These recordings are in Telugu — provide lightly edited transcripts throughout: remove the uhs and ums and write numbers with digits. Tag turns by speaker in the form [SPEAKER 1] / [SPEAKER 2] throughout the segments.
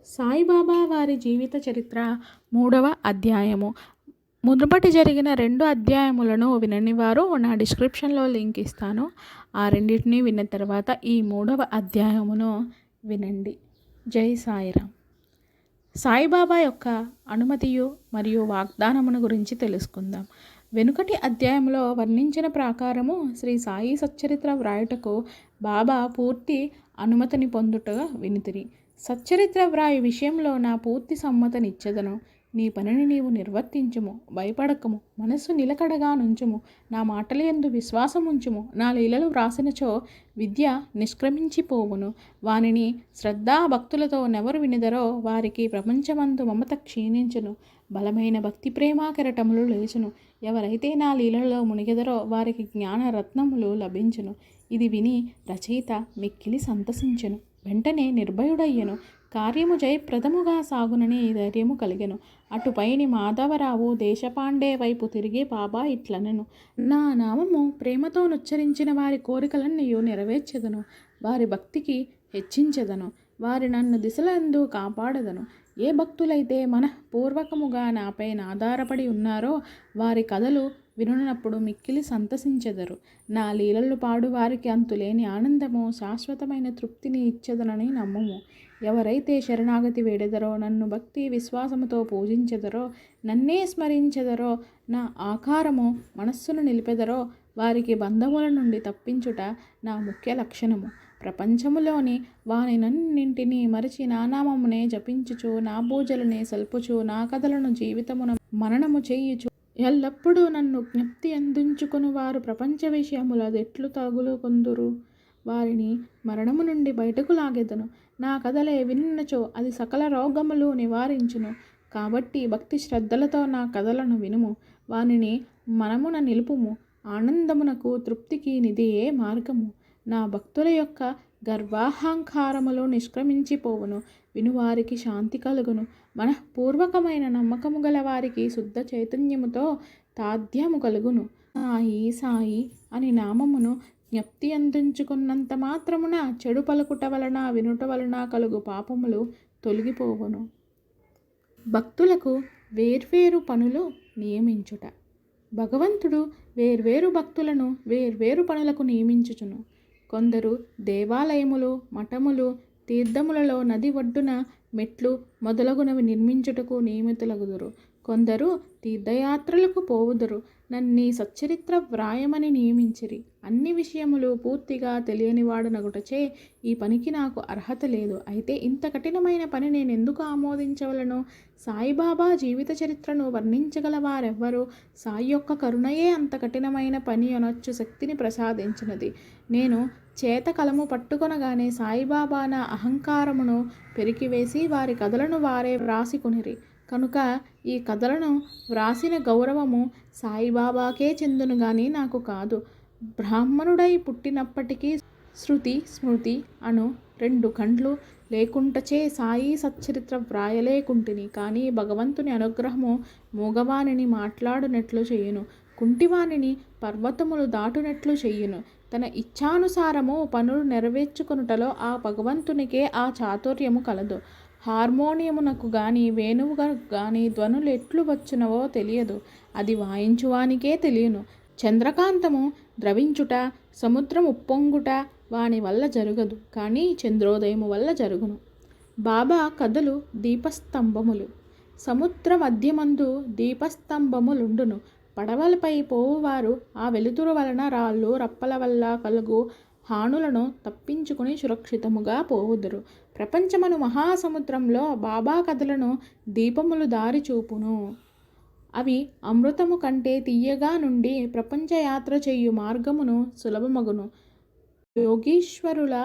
[SPEAKER 1] సాయిబాబా వారి జీవిత చరిత్ర 3వ అధ్యాయము. మునుపటి జరిగిన 2 అధ్యాయములను వినని వారు నా డిస్క్రిప్షన్లో లింక్ ఇస్తాను. ఆ రెండింటిని విన్న తర్వాత ఈ 3వ అధ్యాయమును వినండి. జై సాయిరామ్. సాయిబాబా యొక్క అనుమతియు మరియు వాగ్దానమును గురించి తెలుసుకుందాం. వెనుకటి అధ్యాయంలో వర్ణించిన ప్రకారము శ్రీ సాయి సచ్చరిత్ర వ్రాయుటకు బాబా పూర్తి అనుమతిని పొందుటగా వినితిరి. సచ్చరిత్ర వ్రాయి విషయంలో నా పూర్తి సమ్మతనిచ్చెదను. నీ పనిని నీవు నిర్వర్తించుము, భయపడకము, మనస్సు నిలకడగా నుంచుము, నా మాటలయందు విశ్వాసముంచుము. నా లీలలు వ్రాసినచో విద్య నిష్క్రమించిపోవును. వానిని శ్రద్ధా భక్తులతో నెవరు వినిదరో వారికి ప్రపంచమందు మమత క్షీణించును, బలమైన భక్తి ప్రేమ కెరటములు లేచును. ఎవరైతే నా లీలలో మునిగెదరో వారికి జ్ఞాన రత్నములు లభించును. ఇది విని రచయిత మిక్కిలి సంతసించెను. వెంటనే నిర్భయుడయ్యను. కార్యము జయప్రదముగా సాగునని ధైర్యము కలిగెను. అటుపైని మాధవరావు దేశపాండే వైపు తిరిగి బాబా ఇట్లనెను. నా నామము ప్రేమతో నుచ్చరించిన వారి కోరికలన్నీయు నెరవేర్చెదను. వారి భక్తికి హెచ్చించెదను. వారి నన్ను దిశలందు కాపాడదను. ఏ భక్తులైతే మనఃపూర్వకముగా నాపై ఆధారపడి ఉన్నారో వారి కథలు వినునప్పుడు మిక్కిలి సంతసించెదరు. నా లీలలు పాడు వారికి అంతులేని ఆనందము, శాశ్వతమైన తృప్తిని ఇచ్చెదనని నమ్ముము. ఎవరైతే శరణాగతి వేడెదరో, నన్ను భక్తి విశ్వాసముతో పూజించెదరో, నన్నే స్మరించెదరో, నా ఆకారము మనస్సును నిలిపెదరో వారికి బంధముల నుండి తప్పించుట నా ముఖ్య లక్షణము. ప్రపంచములోని వానినన్నింటినీ మరచి నా నామమునే జపించుచు, నా పూజలనే సల్పుచు, నా కథలను జీవితమున మననము చేయుచు, ఎల్లప్పుడూ నన్ను జ్ఞప్తి అందించుకుని వారు ప్రపంచ విషయములదెట్లు తగులుకొందురు. వారిని మరణము నుండి బయటకు లాగెదను. నా కథలే విన్నచో అది సకల రోగములు నివారించును. కాబట్టి భక్తి శ్రద్ధలతో నా కథలను వినుము. వానిని మనమున నిలుపుము. ఆనందమునకు తృప్తికి నిధియే మార్గము. నా భక్తుల యొక్క గర్వాహంకారములు నిష్క్రమించిపోవును. వినువారికి శాంతి కలుగును. మనఃపూర్వకమైన నమ్మకము గల వారికి శుద్ధ చైతన్యముతో తాధ్యము కలుగును. సాయి సాయి అని నామమును జ్ఞప్తి అందించుకున్నంత మాత్రమున చెడు పలుకుట వలన వినుట వలన కలుగు పాపములు తొలగిపోవును. భక్తులకు వేర్వేరు పనులు నియమించుట. భగవంతుడు వేర్వేరు భక్తులను వేర్వేరు పనులకు నియమించుచును. కొందరు దేవాలయములు, మఠములు, తీర్థములలో నది ఒడ్డున మెట్లు మొదలగునవి నిర్మించుటకు నియమితులగుదురు. కొందరు తీర్థయాత్రలకు పోవుదురు. నన్నీ సచ్చరిత్ర వ్రాయమని నియమించిరి. అన్ని విషయములు పూర్తిగా తెలియనివాడనగుటచే ఈ పనికి నాకు అర్హత లేదు. అయితే ఇంత కఠినమైన పని నేనెందుకు ఆమోదించవలను? సాయిబాబా జీవిత చరిత్రను వర్ణించగల వారెవ్వరు? సాయి యొక్క కరుణయే అంత కఠినమైన పని అనొచ్చు శక్తిని ప్రసాదించినది. నేను చేత కలము పట్టుకొనగానే సాయిబాబా నా అహంకారమును పెరికివేసి వారి కథలను వారే వ్రాసికొనిరి. కనుక ఈ కథలను వ్రాసిన గౌరవము సాయిబాబాకే చెందును గాని నాకు కాదు. బ్రాహ్మణుడై పుట్టినప్పటికీ శృతి స్మృతి అను 2 కండ్లు లేకుంటచే సాయి సచ్చరిత్ర వ్రాయలేకుంటిని. కానీ భగవంతుని అనుగ్రహము మూగవానిని మాట్లాడునట్లు చేయును, కుంటివానిని పర్వతములు దాటునట్లు చేయును. తన ఇచ్ఛానుసారము పనులు నెరవేర్చుకొనుటలో ఆ భగవంతునికే ఆ చాతుర్యము కలదు. హార్మోనియమునకు గాని వేణువుకు గాని ధ్వనులు ఎట్లు వచ్చునవో తెలియదు. అది వాయించువానికే తెలియను. చంద్రకాంతము ద్రవించుట, సముద్రం ఉప్పొంగుట వాని వల్ల జరగదు, కానీ చంద్రోదయము వల్ల జరుగును. బాబా కథలు దీపస్తంభములు. సముద్ర మధ్యమందు దీపస్తంభములుండును. పడవలపై పోవువారు ఆ వెలుతురు వలన రాళ్ళు రప్పల వల్ల కలుగు హానులను తప్పించుకుని సురక్షితముగా పోవుదురు. ప్రపంచమను మహాసముద్రంలో బాబా కథలను దీపములు దారి చూపును. అవి అమృతము కంటే తీయగా నుండి ప్రపంచ యాత్ర చేయు మార్గమును సులభమగును. యోగీశ్వరుల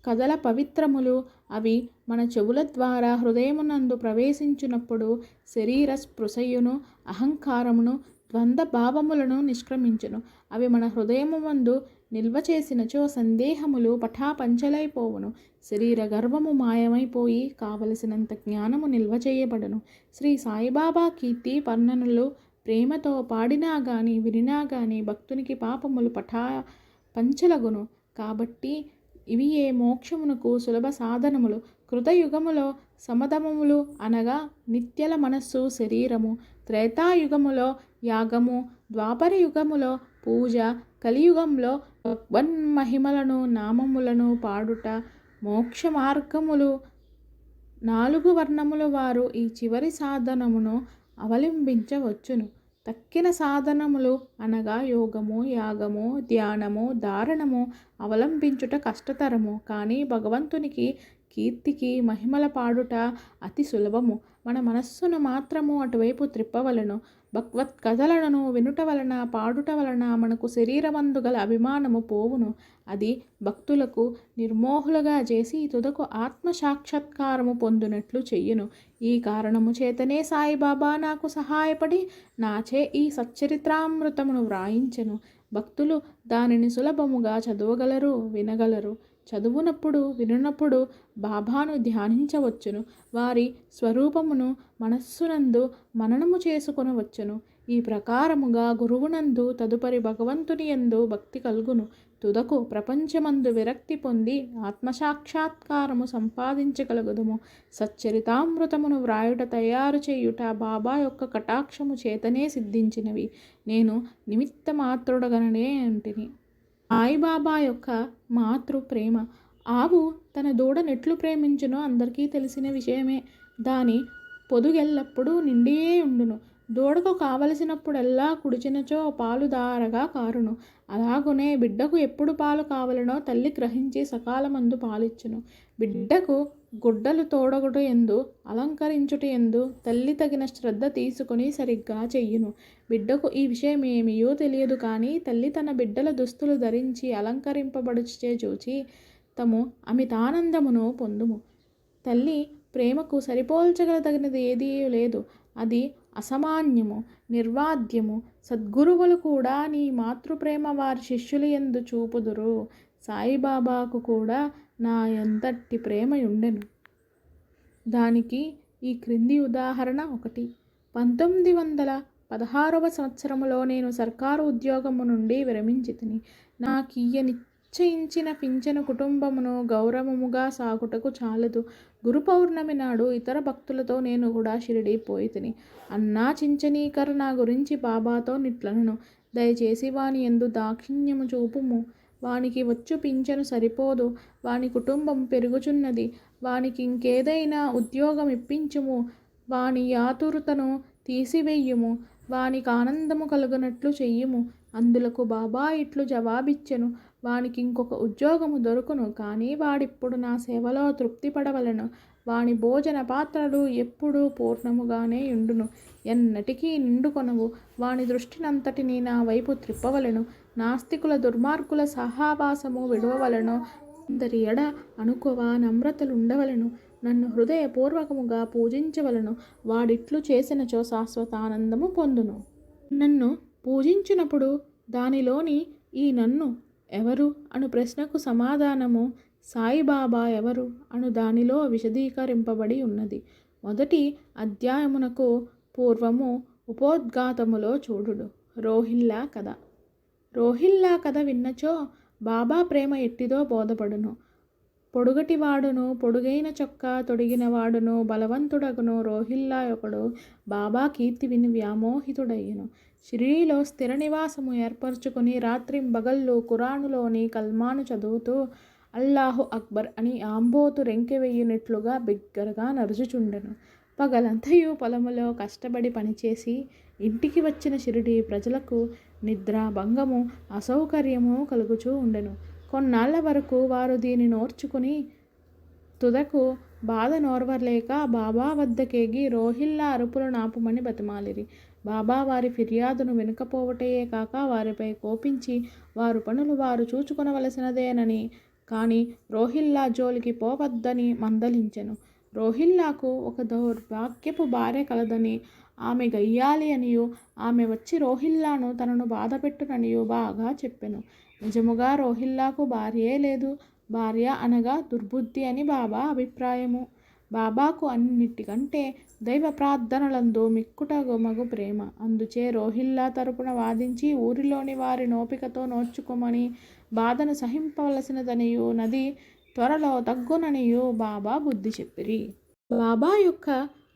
[SPEAKER 1] కథల పవిత్రములు. అవి మన చెవుల ద్వారా హృదయమునందు ప్రవేశించినప్పుడు శరీర స్పృశయును, అహంకారమును, ద్వంద్వ భావములను నిష్క్రమించును. అవి మన హృదయమునందు నిల్వ చేసినచో సందేహములు పటాపంచలైపోవును. శరీర గర్వము మాయమైపోయి కావలసినంత జ్ఞానము నిల్వ చేయబడును. శ్రీ సాయిబాబా కీర్తి వర్ణనలు ప్రేమతో పాడినా గాని వినినా గాని భక్తునికి పాపములు పటాపంచలగును. కాబట్టి ఇవి ఏ మోక్షమునకు సులభ సాధనములు. కృతయుగములో సమధమములు అనగా నిత్యల మనస్సు శరీరము, త్రేతాయుగములో యాగము, ద్వాపర యుగములో పూజ, కలియుగంలో భగవన్మహిమలను నామములను పాడుట, మోక్ష మార్గములు 4 వర్ణముల వారు ఈ చివరి సాధనమును అవలంబించవచ్చును. తక్కిన సాధనములు అనగా యోగము, యాగము, ధ్యానము, ధారణము అవలంబించుట కష్టతరము. కానీ భగవంతునికి కీర్తికి మహిమల పాడుట అతి సులభము. మన మనస్సును మాత్రము అటువైపు త్రిప్పవలను. భగవత్ కథలను వినుట వలన పాడుట వలన మనకు శరీరమందు గల అభిమానము పోవును. అది భక్తులకు నిర్మోహులుగా చేసి తుదకు ఆత్మసాక్షాత్కారము పొందునట్లు చెయ్యును. ఈ కారణము చేతనే సాయిబాబా నాకు సహాయపడి నాచే ఈ సచ్చరిత్రామృతమును వ్రాయించెను. భక్తులు దానిని సులభముగా చదవగలరు, వినగలరు. చదువునప్పుడు వినునప్పుడు బాబాను ధ్యానించవచ్చును. వారి స్వరూపమును మనస్సునందు మననము చేసుకొనవచ్చును. ఈ ప్రకారముగా గురువునందు తదుపరి భగవంతుని యందు భక్తి కలుగును. తుదకు ప్రపంచమందు విరక్తి పొంది ఆత్మసాక్షాత్కారము సంపాదించగలుగుదుము. సచ్చరితామృతమును వ్రాయుట తయారు చేయుట బాబా యొక్క కటాక్షము చేతనే సిద్ధించినవి. నేను నిమిత్త మాత్రుడగననే అంటిని. సాయిబాబా యొక్క మాతృ ప్రేమ. ఆవు తన దూడనెట్లు ప్రేమించునో అందరికీ తెలిసిన విషయమే. దాని పొదుగెల్లప్పుడూ నిండియే ఉండును. దూడకు కావలసినప్పుడెల్లా కుడిచినచో పాలు ధారగా కారును. అలాగునే బిడ్డకు ఎప్పుడు పాలు కావలనో తల్లి గ్రహించి సకాలమందు పాలిచ్చును. బిడ్డకు గుడ్డలు తోడగుట ఎందు అలంకరించుట ఎందు తల్లి తగిన శ్రద్ధ తీసుకుని సరిగ్గా చెయ్యును. బిడ్డకు ఈ విషయం ఏమీయో తెలియదు. కానీ తల్లి తన బిడ్డల దుస్తులు ధరించి అలంకరింపబడుచే చూచి తము అమితానందమును పొందుము. తల్లి ప్రేమకు సరిపోల్చగలదగినది ఏదీ లేదు. అది అసామాన్యము, నిర్వాద్యము. సద్గురువులు కూడా నీ మాతృప్రేమ వారి శిష్యుల యందు చూపుదురు. సాయిబాబాకు కూడా నా ఎంతటి ప్రేమయుండెను. దానికి ఈ క్రింది ఉదాహరణ ఒకటి. 1916వ సంవత్సరములో నేను సర్కారు ఉద్యోగము నుండి విరమించితిని. నాకియ్య నిశ్చయించిన పింఛను కుటుంబమును గౌరవముగా సాగుటకు చాలదు. గురు పౌర్ణమి నాడు ఇతర భక్తులతో నేను కూడా షిరిడీ పోయితిని. అన్నా చించనీకర్ నా గురించి బాబాతో నిట్లనను. దయచేసి వాని యందు దాక్షిణ్యము చూపుము. వానికి వచ్చు పింఛను సరిపోదు. వాని కుటుంబం పెరుగుచున్నది. వానికి ఇంకేదైనా ఉద్యోగం ఇప్పించుము. వాని యాతురతను తీసివెయ్యుము. వానికి ఆనందము కలుగునట్లు చెయ్యుము. అందులకు బాబా ఇట్లు జవాబిచ్చెను. వానికి ఇంకొక ఉద్యోగము దొరుకును. కానీ వాడిప్పుడు నా సేవలో తృప్తి పడవలను. వాని భోజన పాత్రలు ఎప్పుడూ పూర్ణముగానే ఉండును. ఎన్నటికీ నిండుకొనవు. వాని దృష్టినంతటినీ నా వైపు త్రిప్పవలను. నాస్తికుల దుర్మార్గుల సహవాసము విడవవలను. అందరి ఎడ అనుకువ నమ్రతలుండవలను. నన్ను హృదయపూర్వకముగా పూజించవలను. వాడిట్లు చేసినచో శాశ్వత ఆనందము పొందును. నన్ను పూజించినప్పుడు దానిలోని ఈ నన్ను ఎవరు అను ప్రశ్నకు సమాధానము సాయిబాబా ఎవరు అను దానిలో విశదీకరింపబడి ఉన్నది. మొదటి అధ్యాయమునకు పూర్వము ఉపోద్ఘాతములో చూడుడు. రోహిల్లా కథ. రోహిల్లా కథ విన్నచో బాబా ప్రేమ ఎట్టిదో బోధపడును. పొడుగటివాడును, పొడుగైన చొక్కా తొడిగినవాడును, బలవంతుడగును రోహిల్లా ఒకడు బాబా కీర్తి విని వ్యామోహితుడయ్యను. షిరిడీలో స్థిర నివాసము ఏర్పరచుకుని రాత్రింబగళ్ళు ఖురానులోని కల్మాను చదువుతూ అల్లాహు అక్బర్ అని ఆంబోతు రెంకెవెయ్యునట్లుగా బిగ్గరగా నరుచుచుండెను. పగలంతయు పొలములో కష్టపడి పనిచేసి ఇంటికి వచ్చిన షిరిడీ ప్రజలకు నిద్ర భంగము, అసౌకర్యము కలుగుచూ ఉండెను. కొన్నాళ్ల వరకు వారు దీని నోర్చుకుని తుదకు బాధ నోర్వలేక బాబా వద్దకేగి రోహిల్లా అరుపులు నాపుమని బతిమాలిరి. బాబా వారి ఫిర్యాదును వినకపోవటయే కాక వారిపై కోపించి వారు పనులు వారు చూచుకొనవలసినదేనని కానీ రోహిల్లా జోలికి పోవద్దని మందలించెను. రోహిల్లాకు ఒక దౌర్భాగ్యపు భార్య కలదని, ఆమె గయ్యాలి అనియు, ఆమె వచ్చి రోహిల్లాను తనను బాధపెట్టుననియు బాగా చెప్పెను. నిజముగా రోహిల్లాకు భార్యే లేదు. భార్య అనగా దుర్బుద్ధి అని బాబా అభిప్రాయము. బాబాకు అన్నిటికంటే దైవ ప్రార్థనలందు మిక్కుట మగు ప్రేమ. అందుచే రోహిల్లా తరపున వాదించి ఊరిలోని వారి నోపికతో నోర్చుకోమని, బాధను సహింపవలసినదనియు, నది త్వరలో తగ్గుననియు బాబా బుద్ధి చెప్పిరి. బాబా యొక్క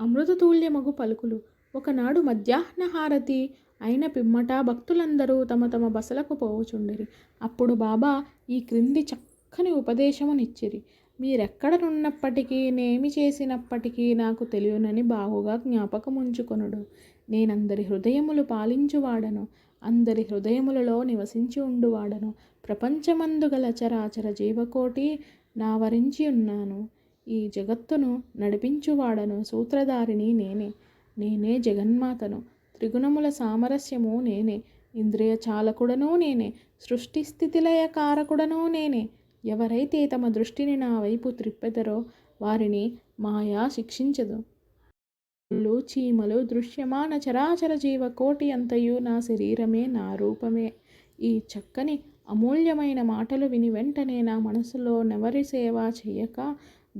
[SPEAKER 1] అమృతతుల్యమగు పలుకులు. ఒకనాడు మధ్యాహ్న హారతి అయిన పిమ్మట భక్తులందరూ తమ తమ బసలకు పోవుచుండిరి. అప్పుడు బాబా ఈ క్రింది చక్కని ఉపదేశమునిచ్చిరి. మీరెక్కడనున్నప్పటికీ నేమి చేసినప్పటికీ నాకు తెలియనని బాగుగా జ్ఞాపకముంచుకొనుడు. నేనందరి హృదయములు పాలించువాడను, అందరి హృదయములలో నివసించి ఉండువాడను. ప్రపంచమందు గల చరాచర జీవకోటి నావరించి ఉన్నాను. ఈ జగత్తును నడిపించువాడను, సూత్రధారిని నేనే. నేనే జగన్మాతను. త్రిగుణముల సామరస్యము నేనే. ఇంద్రియ చాలకుడను నేనే. సృష్టి స్థితిలయ కారకుడను నేనే. ఎవరైతే తమ దృష్టిని నా వైపు త్రిప్పెదరో వారిని మాయా శిక్షించదు. చీమలు దృశ్యమాన చరాచర జీవ కోటి అంతయు నా శరీరమే, నా రూపమే. ఈ చక్కని అమూల్యమైన మాటలు విని వెంటనే నా మనసులో నెవరి సేవ చెయ్యక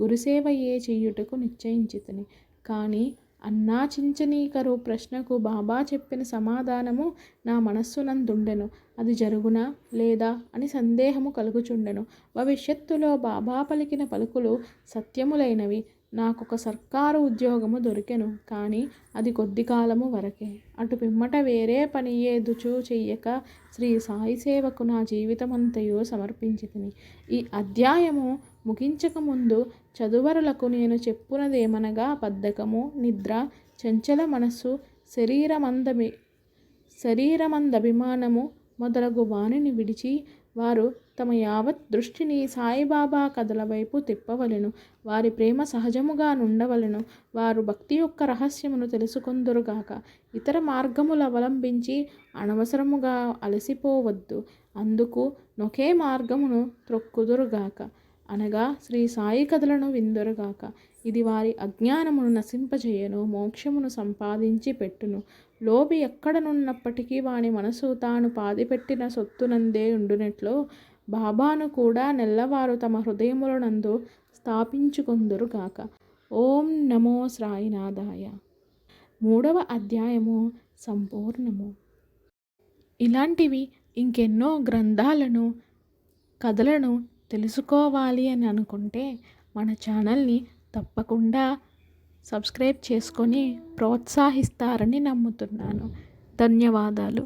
[SPEAKER 1] గురుసేవయే చెయ్యుటకు నిశ్చయించితిని. కానీ అన్నా చించనీకరు ప్రశ్నకు బాబా చెప్పిన సమాధానము నా మనస్సునందుండెను. అది జరుగునా లేదా అని సందేహము కలుగుచుండెను. భవిష్యత్తులో బాబా పలికిన పలుకులు సత్యములైనవి. నాకొక సర్కారు ఉద్యోగము దొరికెను, కానీ అది కొద్ది కాలము వరకే. అటు పిమ్మట వేరే పని ఏదుచూ చెయ్యక శ్రీ సాయి సేవకు నా జీవితమంతయు సమర్పించితిని. ఈ అధ్యాయము ముగించకముందు చదువరులకు నేను చెప్పునదేమనగా, బద్ధకము, నిద్ర, చంచల మనస్సు, శరీరమందభిమానము మొదలగు వానిని విడిచి వారు తమ యావత్ దృష్టిని సాయిబాబా కథల వైపు తిప్పవలెను. వారి ప్రేమ సహజముగా నుండవలెను. వారు భక్తి యొక్క రహస్యమును తెలుసుకొందురుగాక. ఇతర మార్గములు అవలంబించి అనవసరముగా అలసిపోవద్దు. అందుకు నొకే మార్గమును త్రొక్కుదురుగాక, అనగా శ్రీ సాయి కథలను విందురుగాక. ఇది వారి అజ్ఞానమును నశింపజేయను, మోక్షమును సంపాదించి పెట్టును. లోబి ఎక్కడనున్నప్పటికీ వాని మనసు తాను పాదిపెట్టిన సొత్తునందే ఉండునట్లు బాబాను కూడా నెల్లవారు తమ హృదయములనందు స్థాపించుకొందురుగాక. ఓం నమో సాయినాథాయ. 3వ అధ్యాయము సంపూర్ణము. ఇలాంటివి ఇంకెన్నో గ్రంథాలను, కథలను తెలుసుకోవాలి అని అనుకుంటే మన ఛానల్ని తప్పకుండా సబ్స్క్రైబ్ చేసుకొని ప్రోత్సహిస్తారని నమ్ముతున్నాను. ధన్యవాదాలు.